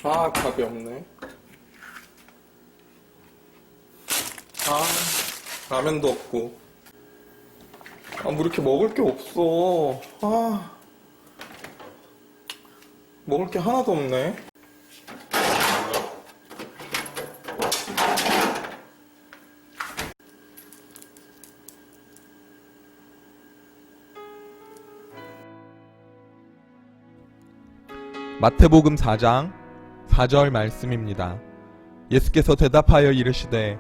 아, 답이 없네. 라면도 없고. 뭐 이렇게 먹을 게 없어. 먹을 게 하나도 없네. 마태복음 4장 4절 말씀입니다. 예수께서 대답하여 이르시되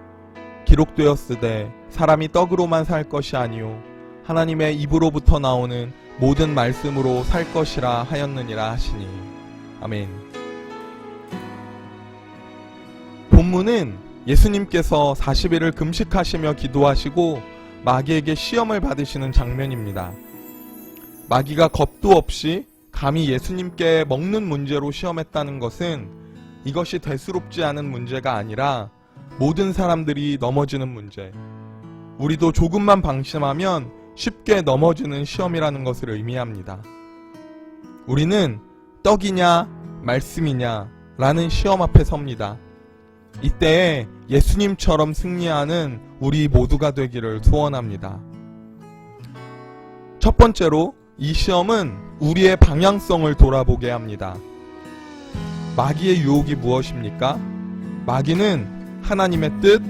기록되었으되 사람이 떡으로만 살 것이 아니요 하나님의 입으로부터 나오는 모든 말씀으로 살 것이라 하였느니라 하시니. 아멘. 본문은 예수님께서 40일을 금식하시며 기도하시고 마귀에게 시험을 받으시는 장면입니다. 마귀가 겁도 없이 감히 예수님께 먹는 문제로 시험했다는 것은 이것이 대수롭지 않은 문제가 아니라 모든 사람들이 넘어지는 문제, 우리도 조금만 방심하면 쉽게 넘어지는 시험이라는 것을 의미합니다. 우리는 떡이냐 말씀이냐 라는 시험 앞에 섭니다. 이때에 예수님처럼 승리하는 우리 모두가 되기를 소원합니다. 첫 번째로 이 시험은 우리의 방향성을 돌아보게 합니다. 마귀의 유혹이 무엇입니까? 마귀는 하나님의 뜻,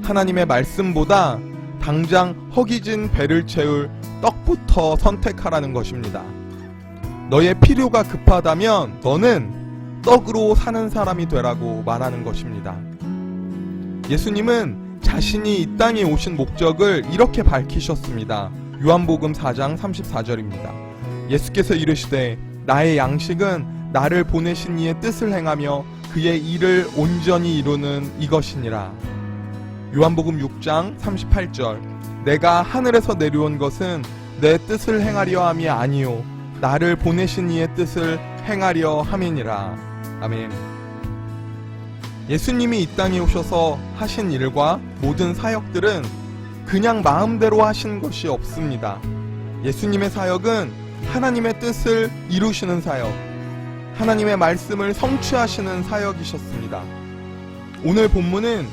하나님의 말씀보다 당장 허기진 배를 채울 떡부터 선택하라는 것입니다. 너의 필요가 급하다면 너는 떡으로 사는 사람이 되라고 말하는 것입니다. 예수님은 자신이 이 땅에 오신 목적을 이렇게 밝히셨습니다. 요한복음 4장 34절입니다. 예수께서 이르시되 나의 양식은 나를 보내신 이의 뜻을 행하며 그의 일을 온전히 이루는 이것이니라. 요한복음 6장 38절 내가 하늘에서 내려온 것은 내 뜻을 행하려 함이 아니요 나를 보내신 이의 뜻을 행하려 함이니라. 아멘. 예수님이 이 땅에 오셔서 하신 일과 모든 사역들은 그냥 마음대로 하신 것이 없습니다. 예수님의 사역은 하나님의 뜻을 이루시는 사역, 하나님의 말씀을 성취하시는 사역이셨습니다. 오늘 본문은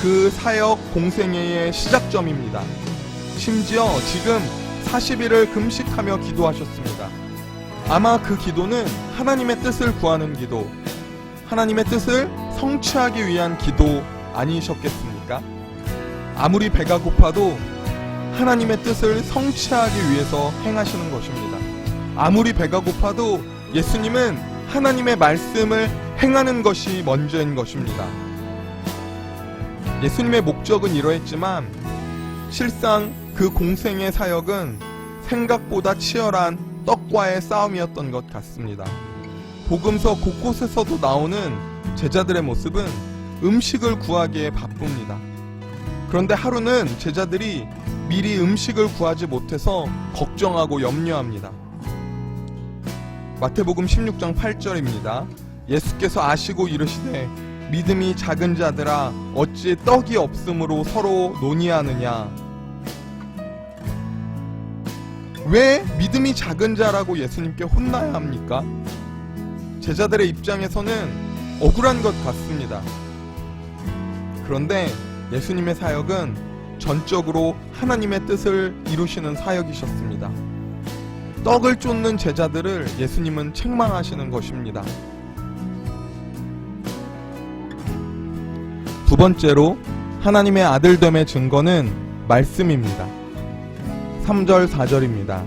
그 사역 공생애의 시작점입니다. 심지어 지금 40일을 금식하며 기도하셨습니다. 아마 그 기도는 하나님의 뜻을 구하는 기도, 하나님의 뜻을 성취하기 위한 기도 아니셨겠습니까? 아무리 배가 고파도 하나님의 뜻을 성취하기 위해서 행하시는 것입니다. 아무리 배가 고파도 예수님은 하나님의 말씀을 행하는 것이 먼저인 것입니다. 예수님의 목적은 이러했지만 실상 그 공생의 사역은 생각보다 치열한 떡과의 싸움이었던 것 같습니다. 복음서 곳곳에서도 나오는 제자들의 모습은 음식을 구하기에 바쁩니다. 그런데 하루는 제자들이 미리 음식을 구하지 못해서 걱정하고 염려합니다. 마태복음 16장 8절입니다. 예수께서 아시고 이르시되 믿음이 작은 자들아 어찌 떡이 없으므로 서로 논의하느냐. 왜 믿음이 작은 자라고 예수님께 혼나야 합니까? 제자들의 입장에서는 억울한 것 같습니다. 그런데 예수님의 사역은 전적으로 하나님의 뜻을 이루시는 사역이셨습니다. 떡을 쫓는 제자들을 예수님은 책망하시는 것입니다. 두 번째로 하나님의 아들됨의 증거는 말씀입니다. 3절 4절입니다.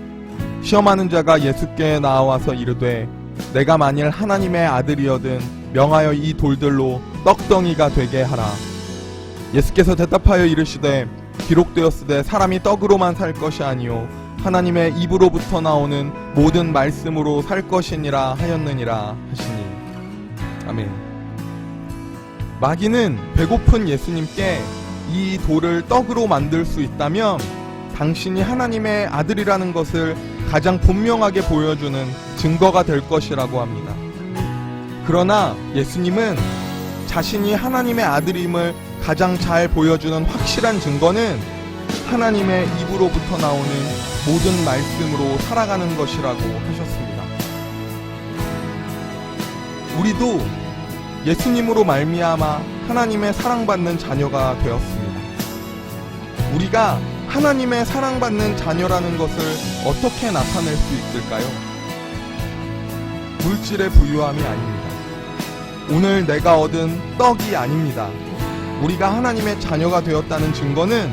시험하는 자가 예수께 나와서 이르되 내가 만일 하나님의 아들이거든 명하여 이 돌들로 떡덩이가 되게 하라. 예수께서 대답하여 이르시되 기록되었으되 사람이 떡으로만 살 것이 아니요 하나님의 입으로부터 나오는 모든 말씀으로 살 것이니라 하였느니라 하시니. 아멘. 마귀는 배고픈 예수님께 이 돌을 떡으로 만들 수 있다면 당신이 하나님의 아들이라는 것을 가장 분명하게 보여주는 증거가 될 것이라고 합니다. 그러나 예수님은 자신이 하나님의 아들임을 가장 잘 보여주는 확실한 증거는 하나님의 입으로부터 나오는 모든 말씀으로 살아가는 것이라고 하셨습니다. 우리도 예수님으로 말미암아 하나님의 사랑받는 자녀가 되었습니다. 우리가 하나님의 사랑받는 자녀라는 것을 어떻게 나타낼 수 있을까요? 물질의 부유함이 아닙니다. 오늘 내가 얻은 떡이 아닙니다. 우리가 하나님의 자녀가 되었다는 증거는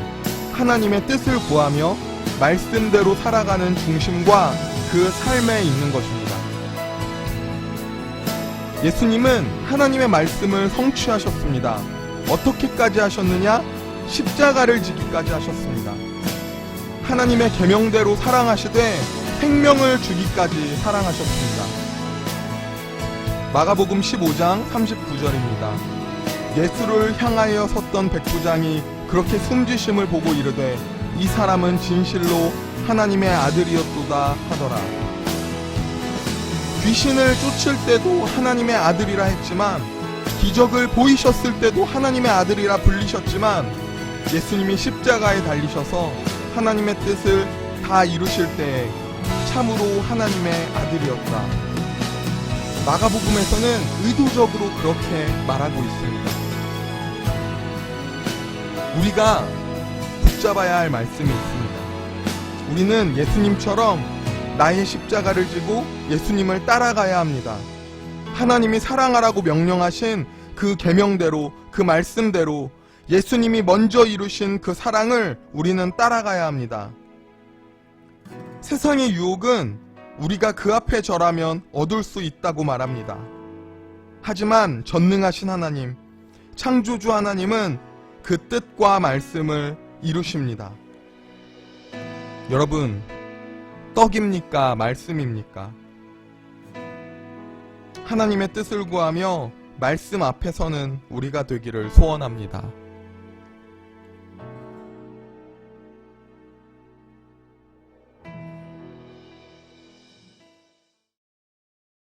하나님의 뜻을 구하며 말씀대로 살아가는 중심과 그 삶에 있는 것입니다. 예수님은 하나님의 말씀을 성취하셨습니다. 어떻게까지 하셨느냐? 십자가를 지기까지 하셨습니다. 하나님의 계명대로 사랑하시되 생명을 주기까지 사랑하셨습니다. 마가복음 15장 39절입니다. 예수를 향하여 섰던 백부장이 그렇게 숨지심을 보고 이르되 이 사람은 진실로 하나님의 아들이었도다 하더라. 귀신을 쫓을 때도 하나님의 아들이라 했지만, 기적을 보이셨을 때도 하나님의 아들이라 불리셨지만, 예수님이 십자가에 달리셔서 하나님의 뜻을 다 이루실 때에 참으로 하나님의 아들이었다. 마가복음에서는 의도적으로 그렇게 말하고 있습니다. 우리가 붙잡아야 할 말씀이 있습니다. 우리는 예수님처럼 나의 십자가를 지고 예수님을 따라가야 합니다. 하나님이 사랑하라고 명령하신 그 계명대로, 그 말씀대로 예수님이 먼저 이루신 그 사랑을 우리는 따라가야 합니다. 세상의 유혹은 우리가 그 앞에 절하면 얻을 수 있다고 말합니다. 하지만 전능하신 하나님, 창조주 하나님은 그 뜻과 말씀을 이루십니다. 여러분, 떡입니까? 말씀입니까? 하나님의 뜻을 구하며 말씀 앞에 서는 우리가 되기를 소원합니다.